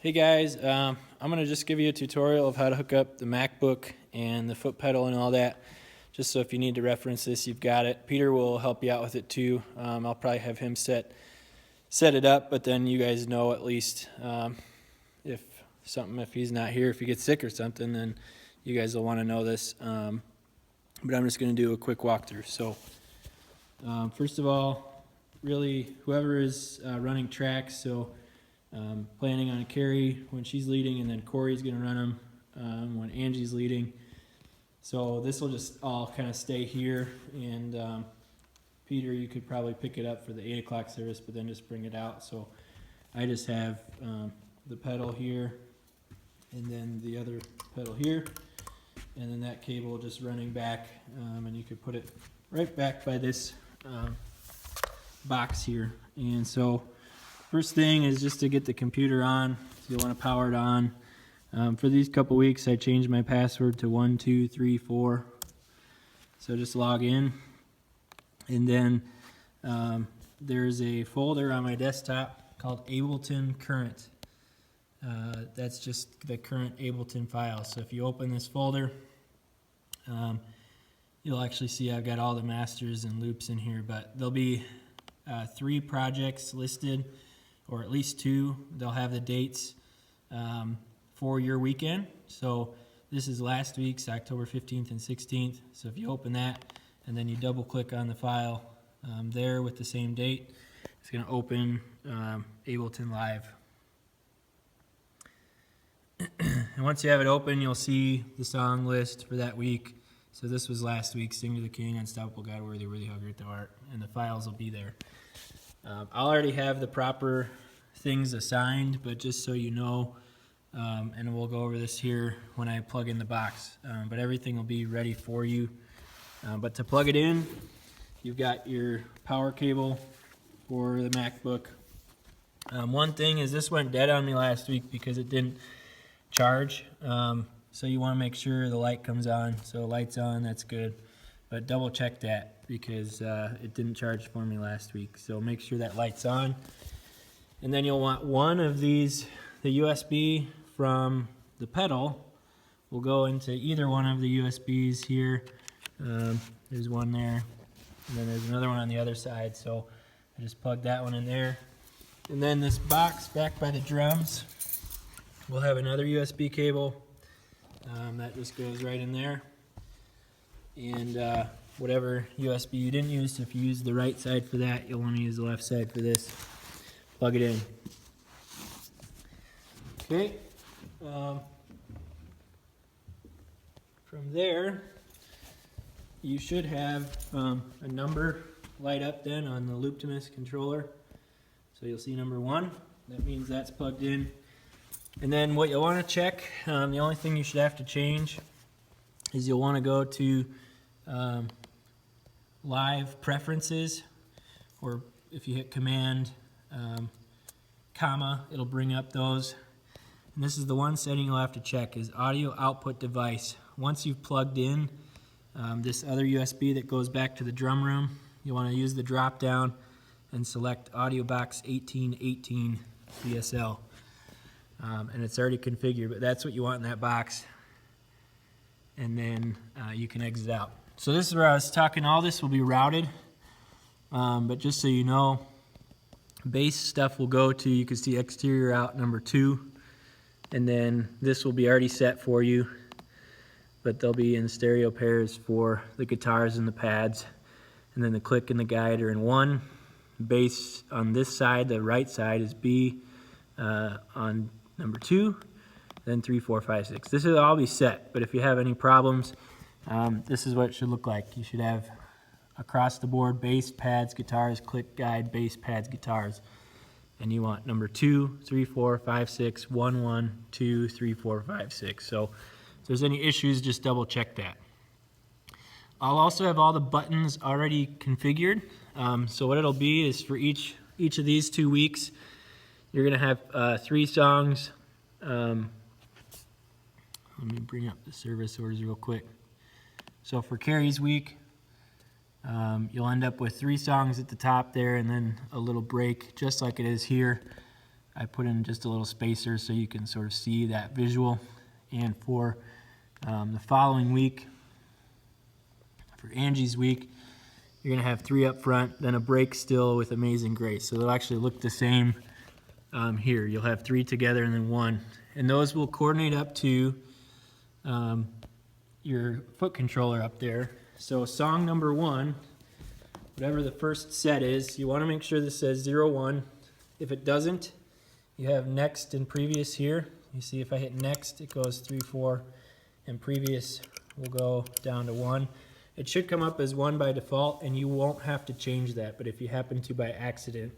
Hey guys, I'm going to just give you a tutorial of how to hook up the MacBook and the foot pedal and all that, just so if you need to reference this, you've got it. Peter will help you out with it too. I'll probably have him set it up, but then you guys know at least if he's not here, if he gets sick or something, then you guys will want to know this. But I'm just going to do a quick walkthrough. So first of all, really whoever is running tracks, so planning on Carrie when she's leading, and then Corey's going to run them when Angie's leading. So this will just all kind of stay here, and Peter, you could probably pick it up for the 8 o'clock service, but then just bring it out. So I just have the pedal here, and then the other pedal here, and then that cable just running back, and you could put it right back by this box here. And so first thing is just to get the computer on. So you want to power it on. For these couple weeks, I changed my password to 1234. So just log in, and then there's a folder on my desktop called Ableton Current. That's just the current Ableton file. So if you open this folder, you'll actually see I've got all the masters and loops in here, but there'll be 3 projects listed, or at least 2. They'll have the dates for your weekend. So this is last week's, October 15th and 16th. So if you open that and then you double click on the file there with the same date, it's going to open Ableton Live. And once you have it open, you'll see the song list for that week. So this was last week, Sing to the King, Unstoppable God, Worthy, Worthy, Hugger at the Heart, and the files will be there. I'll already have the proper things assigned, but just so you know, and we'll go over this here when I plug in the box, but everything will be ready for you. But to plug it in, you've got your power cable for the MacBook. One thing is this went dead on me last week because it didn't charge, so you want to make sure the light comes on. So light's on, that's good, but double check that because it didn't charge for me last week. So make sure that light's on. And then you'll want one of these, the USB from the pedal will go into either one of the USBs here. There's one there, and then there's another one on the other side. So I just plugged that one in there. And then this box back by the drums will have another USB cable that just goes right in there. And whatever USB you didn't use, if you use the right side for that, you'll want to use the left side for this. Plug it in. Okay. From there, you should have a number light up then on the Looptimus controller. So you'll see number 1. That means that's plugged in. And then what you'll want to check, the only thing you should have to change is you'll want to go to Live Preferences, or if you hit Command, comma, it'll bring up those. And this is the one setting you'll have to check, is Audio Output Device. Once you've plugged in this other USB that goes back to the drum room, you want to use the drop down and select Audio Box 1818 BSL. And it's already configured, but that's what you want in that box. And then you can exit out. So this is where I was talking, all this will be routed, but just so you know, bass stuff will go to, you can see exterior out number 2, and then this will be already set for you, but they'll be in stereo pairs for the guitars and the pads, and then the click and the guide are in 1. Bass on this side, the right side, is B on number 2, then 3, 4, 5, 6. This will all be set, but if you have any problems, this is what it should look like. You should have across the board bass, pads, guitars, click, guide, bass, pads, guitars. And you want number 2, 3, 4, 5, 6, 1, 1, 2, 3, 4, 5, 6. So if there's any issues, just double check that. I'll also have all the buttons already configured. So what it'll be is for each of these 2 weeks, you're going to have 3 songs. Let me bring up the service orders real quick. So for Carrie's week, you'll end up with 3 songs at the top there, and then a little break, just like it is here. I put in just a little spacer so you can sort of see that visual. And for the following week, for Angie's week, you're going to have 3 up front, then a break still with Amazing Grace. So they'll actually look the same here. You'll have 3 together and then 1. And those will coordinate up to your foot controller up there. So song number 1, whatever the first set is, you want to make sure this says 0, 1. If it doesn't, you have next and previous here. You see if I hit next, it goes 3, 4, and previous will go down to 1. It should come up as 1 by default, and you won't have to change that, but if you happen to by accident,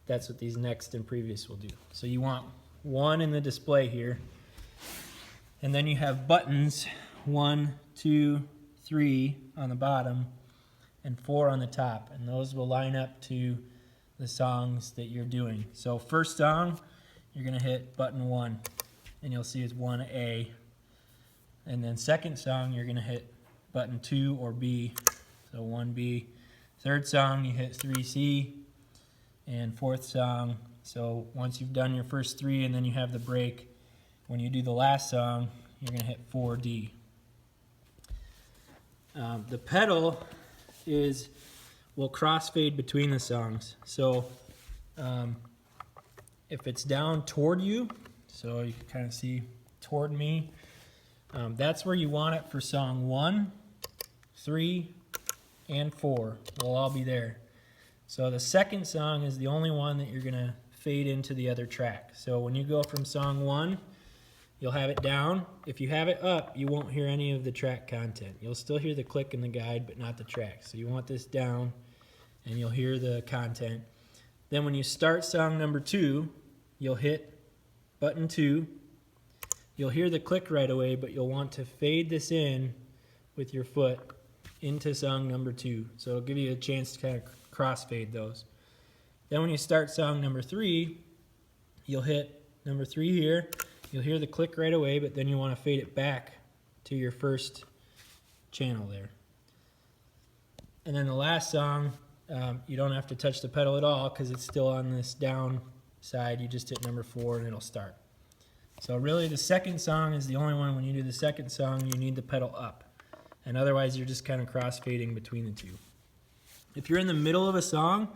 that's what these next and previous will do. So you want 1 in the display here, and then you have buttons 1, 2, 3 on the bottom, and 4 on the top, and those will line up to the songs that you're doing. So first song, you're going to hit button 1, and you'll see it's 1A. And then second song, you're going to hit button 2 or B, so 1B. Third song, you hit 3C. And fourth song, so once you've done your first 3 and then you have the break, when you do the last song, you're going to hit 4D. The pedal will crossfade between the songs. So if it's down toward you, so you can kind of see toward me, that's where you want it for song 1, 3, and 4. They'll all be there. So the second song is the only one that you're going to fade into the other track. So when you go from song 1, you'll have it down. If you have it up, you won't hear any of the track content. You'll still hear the click in the guide, but not the track. So you want this down, and you'll hear the content. Then when you start song number 2, you'll hit button 2. You'll hear the click right away, but you'll want to fade this in with your foot into song number 2. So it'll give you a chance to kind of crossfade those. Then when you start song number 3, you'll hit number 3 here. You'll hear the click right away, but then you want to fade it back to your first channel there. And then the last song, you don't have to touch the pedal at all because it's still on this down side. You just hit number 4 and it'll start. So really the second song is the only one. When you do the second song, you need the pedal up. And otherwise you're just kind of crossfading between the two. If you're in the middle of a song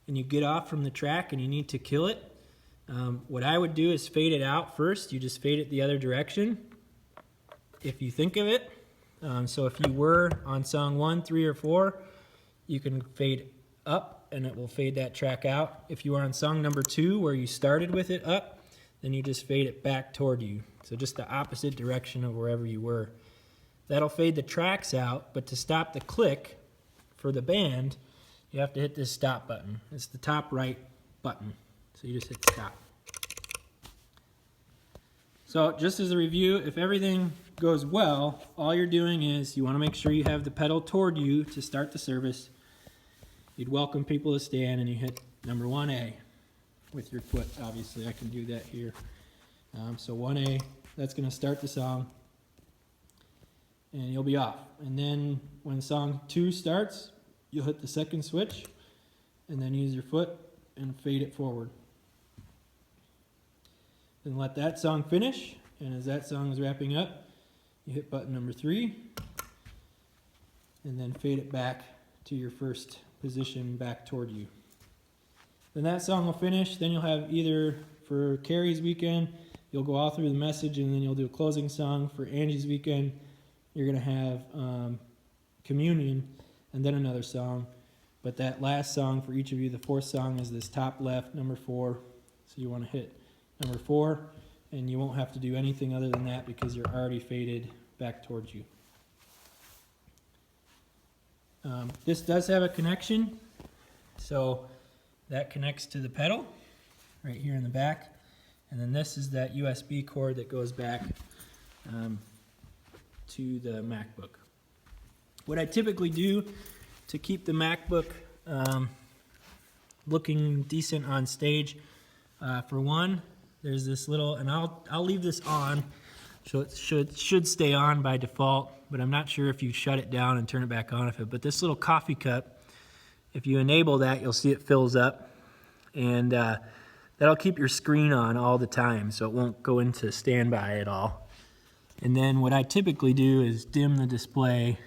and you get off from the track and you need to kill it, what I would do is fade it out first. You just fade it the other direction if you think of it. So if you were on song 1, 3, or 4, you can fade up and it will fade that track out. If you were on song number 2 where you started with it up, then you just fade it back toward you. So just the opposite direction of wherever you were. That'll fade the tracks out, but to stop the click for the band, you have to hit this stop button. It's the top right button. So you just hit stop. So just as a review, if everything goes well, all you're doing is you want to make sure you have the pedal toward you to start the service. You'd welcome people to stand and you hit number 1A with your foot. Obviously I can do that here. So 1A, that's going to start the song and you'll be off. And then when song 2 starts, you'll hit the second switch and then use your foot and fade it forward. Then let that song finish, and as that song is wrapping up, you hit button number 3 and then fade it back to your first position back toward you. Then that song will finish. Then you'll have either for Carrie's weekend, you'll go all through the message and then you'll do a closing song. For Angie's weekend, you're going to have communion and then another song. But that last song for each of you, the fourth song, is this top left, number 4. So you want to hit number 4, and you won't have to do anything other than that because you're already faded back towards you. This does have a connection, so that connects to the pedal right here in the back, and then this is that USB cord that goes back to the MacBook. What I typically do to keep the MacBook looking decent on stage, for one, there's this little, and I'll leave this on, so it should stay on by default, but I'm not sure if you shut it down and turn it back on. But this little coffee cup, if you enable that, you'll see it fills up, and That'll keep your screen on all the time, so it won't go into standby at all. And then what I typically do is dim the display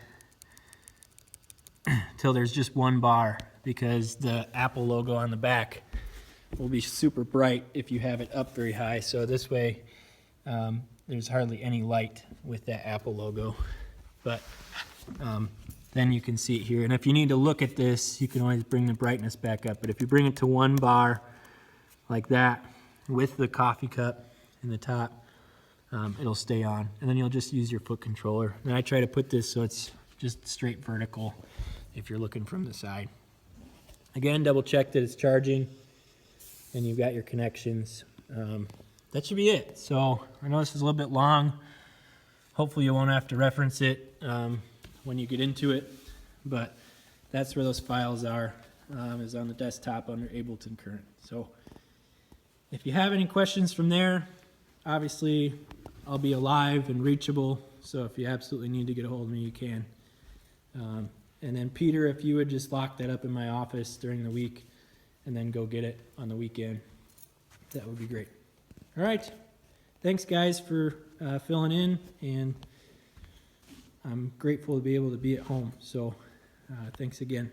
till there's just one bar, because the Apple logo on the back will be super bright if you have it up very high. So this way there's hardly any light with that Apple logo. But then you can see it here. And if you need to look at this, you can always bring the brightness back up. But if you bring it to one bar like that with the coffee cup in the top, it'll stay on. And then you'll just use your foot controller. And I try to put this so it's just straight vertical if you're looking from the side. Again, double check that it's charging and you've got your connections. That should be it. So I know this is a little bit long. Hopefully you won't have to reference it when you get into it, but that's where those files are, is on the desktop under Ableton Current. So if you have any questions from there, obviously I'll be alive and reachable, so if you absolutely need to get a hold of me, you can. And then Peter, if you would just lock that up in my office during the week and then go get it on the weekend, that would be great. All right. Thanks, guys, for filling in, and I'm grateful to be able to be at home. So thanks again.